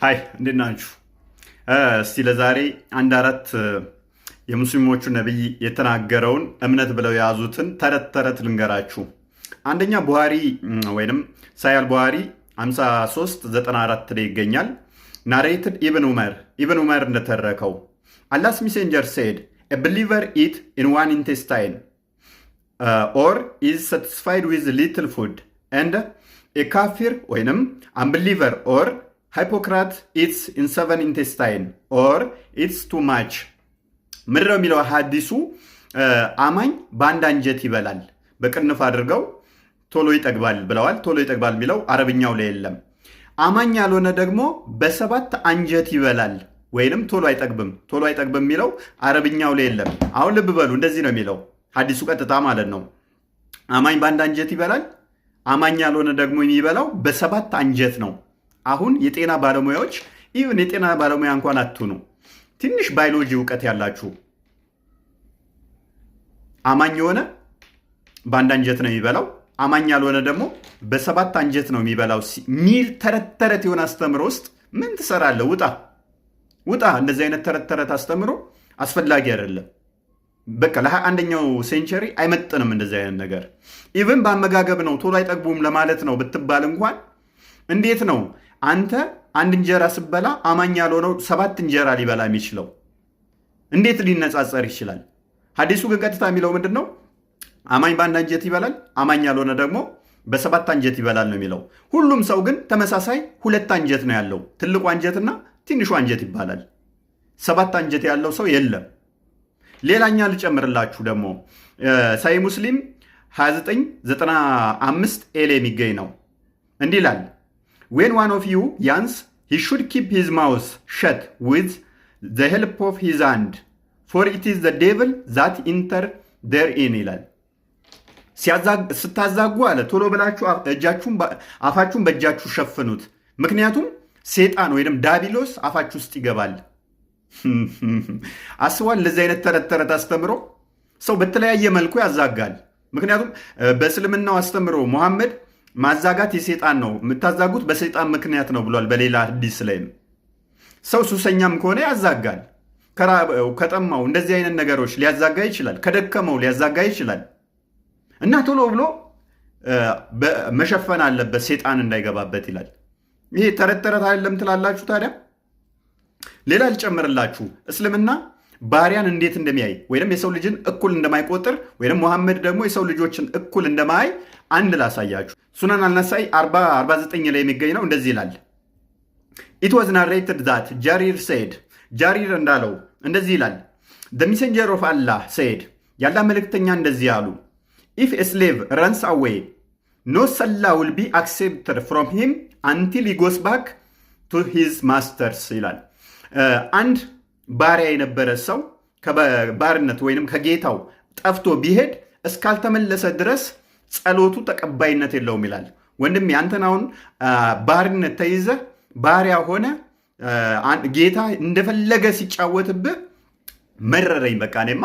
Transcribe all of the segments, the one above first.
ሃይ እንዴት ናችሁ? እስቲ ለዛሬ አንድ አራት የሙስሊሞቹ ነቢይ የተናገረውን እምነት ብለው የያዙትን ተረት ልንገራችሁ። አንደኛ ቡሃሪ ወይንም ሳያል ቡሃሪ 5394 ላይ ይገኛል። ናሬትድ ኢብን ዑመር እንደተረከው አላስ ሚሴንጀር ሴድ a believer eat in one intestine or is satisfied with little food and a kafir ወይንም unbeliever or hypocrite eats in 7 intestine or eats too much። ምድረው የሚለው ሐዲሱ አማኝ በአንድ አንጀት ይበላል በቅንፍ አድርገው ቶሎ ይጠግባል ብለዋል። ቶሎ ይጠግባል የሚለው አረብኛው ላይ የለም። አማኝ ያልሆነ ደግሞ በሰባት አንጀት ይበላል ወይንም ቶሎ አይጠግብም የሚለው አረብኛው ላይ የለም። አሁን ልብ በሉ፣ እንደዚህ ነው የሚለው ሐዲሱ ቀጥታ ማለት ነው። አማኝ በአንድ አንጀት ይበላል፣ አማኝ ያልሆነ ደግሞ የሚበላው በሰባት አንጀት ነው። አሁን የጤና ባለሙያዎች ኢቭን የጤና ባለሙያ እንኳን አትሁኑ፣ ትንሽ ባዮሎጂ እውቀት ያላችሁ አማኝ የሆነ በአንድ አንጀት ነው የሚበላው፣ አማኝ ያልሆነ ደግሞ በሰባት አንጀት ነው የሚበላው ሚል ተረት የሆነ አስተምሮ ውስጥ ምን ትሰራለህ? ውጣ። እንደዚህ አይነት ተረት አስተምሮ አስፈላጊ አይደለም። በቃ ለ21ኛው ሴንቸሪ አይመጥንም እንደዚህ አይነት ነገር። ኢቭን በአመጋገብ ነው ቶሎ አይጠግቡም ለማለት ነው ብትባል እንኳን እንዴት ነው አንተ አንድ እንጀራ ስበላ አማኝ ያልሆነው 7 እንጀራ ሊበላ የሚችለው? እንዴት ሊነጻጸር ይችላል? ሐዲሱ ግን ቀጥታ የሚለው ምንድን ነው? አማኝ በአንድ አንጀት ይበላል፣ አማኝ ያልሆነ ደግሞ በ7 አንጀት ይበላል ነው የሚለው። ሁሉም ሰው ግን ተመሳሳይ 2 አንጀት ነው ያለው፣ ትልቁ አንጀትና ትንሹ አንጀት ይባላል። 7 አንጀት ያለው ሰው የለም። ሌላኛ ልጨምርላችሁ ደግሞ ሳይ ሙስሊም 2995 ኤል የሚገኝ ነው። እንዲህ ይላል when one of you yawns he should keep his mouth shut with the help of his hand for it is the devil that enter therein ይላል። ስታዛጉ አለ ቶሎ ብላችሁ አፋችሁን በእጃችሁ ሸፍኑት፣ ምክንያቱም ሴጣን ወይም ዳቢሎስ አፋችሁ ውስጥ ይገባል። አስቧል። ለዚህ አይነት ተረት አስተምሮ ሰው በተለያየ መልኩ ያዛጋል። ምክንያቱም በእስልምናው አስተምሮ ሙሐመድ ማዛጋት የሴጣን ነው፣ የምታዛጉት በሴጣን ምክንያት ነው ብሏል። በሌላ ሐዲስ ላይም ሰው ሱሰኛም ከሆነ ያዛጋል። ከጠማው እንደዚህ አይነት ነገሮች ሊያዛጋ ይችላል። ከደከመው ሊያዛጋ ይችላል። እና ቶሎ ብሎ መሸፈን አለበት ሴጣን እንዳይገባበት ይላል። ይሄ ተረት አይደለም ትላላችሁ? ታዲያ ሌላ ልጨምርላችሁ። እስልምና ባሪያን እንዴት እንደሚያይ ወይም የሰው ልጅን እኩል እንደማይቆጥር ወይም ሙሐመድ ደግሞ የሰው ልጆችን እኩል እንደማያይ አንድ ላሳያችሁ። ሱናን አልነሳኢ 49 ላይ የሚገኝ ነው። እንደዚህ ይላል it was narrated that ጃሪር said ጃሪር እንዳለው እንደዚህ ይላል the messenger of Allah said ያላህ መልእክተኛ እንደዚህ አሉ if a slave runs away no salah will be accepted from him until he goes back to his masters ይላል። አንድ ባሪያ የነበረ ሰው ከባርነት ወይንም ከጌታው ጠፍቶ ቢሄድ እስካልተመለሰ ድረስ ጸሎቱ ተቀባይነት የለውም ይላል። ወንድም ያንተን አሁን ባርነት ተይዘ ባሪያ ሆነ ጌታ እንደፈለገ ሲጫወትብህ መረረኝ፣ በቃ እኔማ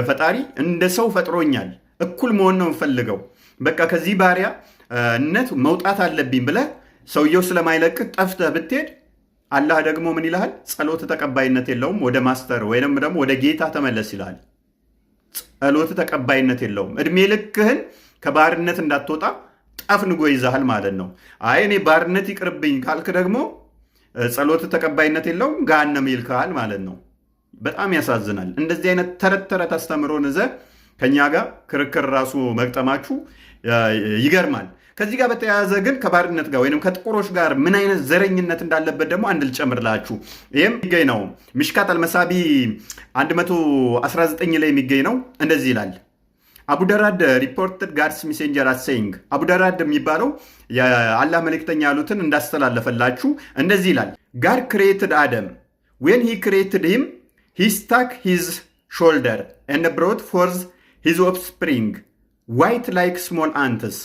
ፈጣሪ እንደ ሰው ፈጥሮኛል፣ እኩል መሆን ነው የምፈልገው፣ በቃ ከዚህ ባሪያነት መውጣት አለብኝ ብለህ ሰውየው ስለማይለቅህ ጠፍተህ ብትሄድ አላህ ደግሞ ምን ይልሃል? ጸሎት ተቀባይነት የለውም፣ ወደ ማስተር ወይንም ደግሞ ወደ ጌታ ተመለስ ይልሃል። ጸሎት ተቀባይነት የለውም። እድሜ ልክህን ከባርነት እንዳትወጣ ጠፍንጎ ይዛሃል ማለት ነው። አይ እኔ ባርነት ይቅርብኝ ካልክ ደግሞ ጸሎት ተቀባይነት የለውም፣ ገሃነም ይልካል ማለት ነው። በጣም ያሳዝናል። እንደዚህ አይነት ተረት አስተምሮን ይዘህ ከኛ ጋር ክርክር ራሱ መግጠማችሁ ይገርማል። ከዚህ ጋር በተያያዘ ግን ከባርነት ጋር ወይም ከጥቁሮች ጋር ምን አይነት ዘረኝነት እንዳለበት ደግሞ አንድ ልጨምርላችሁ። ይህም የሚገኝ ነው ሚሽካት አልመሳቢ 119 ላይ የሚገኝ ነው። እንደዚህ ይላል አቡደራድ ሪፖርትድ ጋድስ ሜሴንጀር አሴይንግ አቡደራድ የሚባለው የአላህ መልእክተኛ ያሉትን እንዳስተላለፈላችሁ እንደዚህ ይላል ጋድ ክሬትድ አደም ዌን ሂ ክሬትድ ሂም ሂ ስታክ ሂዝ ሾልደር ኤንድ ብሮት ፎርዝ ሂዝ ኦፍስፕሪንግ ዋይት ላይክ ስሞል አንትስ።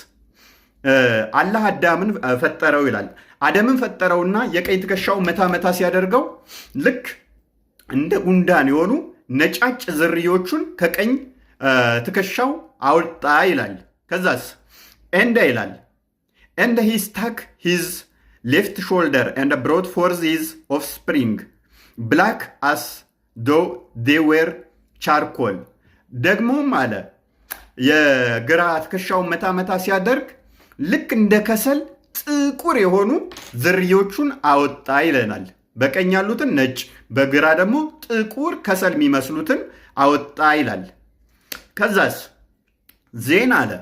አላህ አዳምን ፈጠረው ይላል። አደምን ፈጠረውና የቀኝ ትከሻው መታ ሲያደርገው ልክ እንደ ጉንዳን የሆኑ ነጫጭ ዝርዮቹን ከቀኝ ትከሻው አውጣ ይላል። ከዛስ ኤንደ ይላል ኤንደ ሂ ስታክ ሂዝ ሌፍት ሾልደር ኤንድ ብሮት ፎርዝ ሂዝ ኦፍስፕሪንግ ብላክ አስ ዶ ዴ ዌር ቻርኮል። ደግሞም አለ የግራ ትከሻውን መታ መታ ሲያደርግ ልክ እንደ ከሰል ጥቁር የሆኑ ዝርዮቹን አወጣ ይለናል። በቀኝ ያሉትን ነጭ፣ በግራ ደግሞ ጥቁር ከሰል የሚመስሉትን አወጣ ይላል። ከዛስ ዜን አለ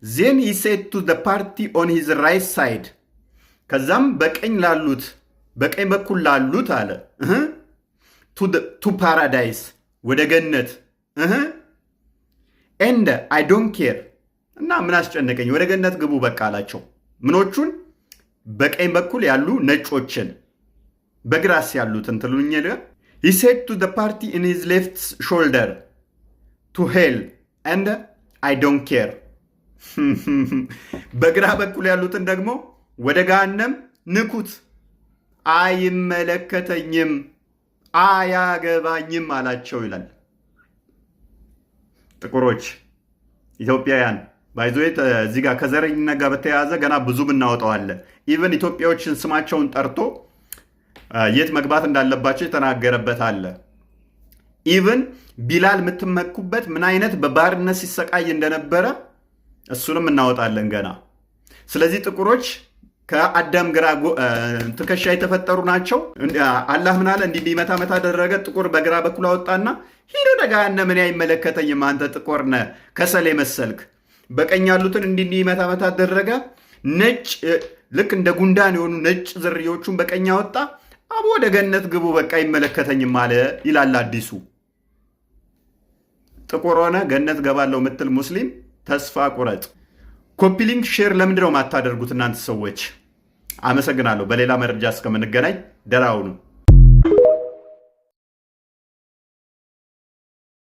ዜን ሂ ሴድ ቱ ዘ ፓርቲ ኦን ሂዝ ራይት ሳይድ፣ ከዛም በቀኝ በኩል ላሉት አለ ቱ ፓራዳይስ ወደ ገነት ኤንድ አይ ዶንት ኬር እና ምን አስጨነቀኝ ወደ ገነት ግቡ በቃ አላቸው። ምኖቹን? በቀኝ በኩል ያሉ ነጮችን፣ በግራስ ያሉትን ትሉኝ። ሂ ሴድ ቱ ዘ ፓርቲ ኢን ሂዝ ሌፍት ሾልደር ቱ ሄል ኤንድ አይ ዶንት ኬር። በግራ በኩል ያሉትን ደግሞ ወደ ገሃነም ንኩት፣ አይመለከተኝም፣ አያገባኝም አላቸው ይላል። ጥቁሮች ኢትዮጵያውያን ባይዞት እዚህ ጋር ከዘረኝነት ጋር በተያያዘ ገና ብዙ ብናወጣው አለ። ኢቨን ኢትዮጵያዎችን ስማቸውን ጠርቶ የት መግባት እንዳለባቸው የተናገረበት አለ። ኢቨን ቢላል የምትመኩበት ምን አይነት በባርነት ሲሰቃይ እንደነበረ እሱንም እናወጣለን ገና። ስለዚህ ጥቁሮች ከአዳም ግራ ትከሻ የተፈጠሩ ናቸው። አላህ ምን አለ? እንዲህ መታ መታ አደረገ፣ ጥቁር በግራ በኩል አወጣና ሂዶ ደጋነ ምን አይመለከተኝም፣ አንተ ጥቁር ነህ ከሰል የመሰልክ። በቀኝ ያሉትን እንዲህ መታ መታ አደረገ፣ ነጭ ልክ እንደ ጉንዳን የሆኑ ነጭ ዝርዮቹን በቀኝ አወጣ፣ አቦ ወደ ገነት ግቡ በቃ አይመለከተኝም አለ ይላል አዲሱ። ጥቁር ሆነ ገነት ገባለው ምትል ሙስሊም ተስፋ ቁረጥ። ኮፒ ሊንክ ሼር ለምንድነው የማታደርጉት እናንተ ሰዎች? አመሰግናለሁ። በሌላ መረጃ እስከምንገናኝ ደህና ሁኑ።